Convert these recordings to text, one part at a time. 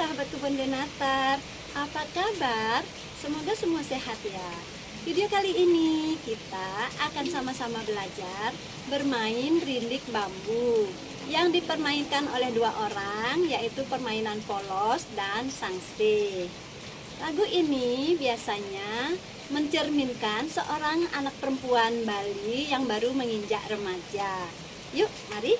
sahabat kebun Denatar, apa kabar? Semoga semua sehat ya. Video kali ini kita akan sama-sama belajar bermain rindik bambu yang dipermainkan oleh dua orang, yaitu permainan polos dan sangste. Lagu ini biasanya mencerminkan seorang anak perempuan Bali yang baru menginjak remaja. Yuk, mari.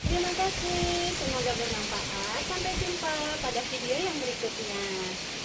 Terima kasih, semoga bermanfaat. Sampai jumpa pada video yang berikutnya.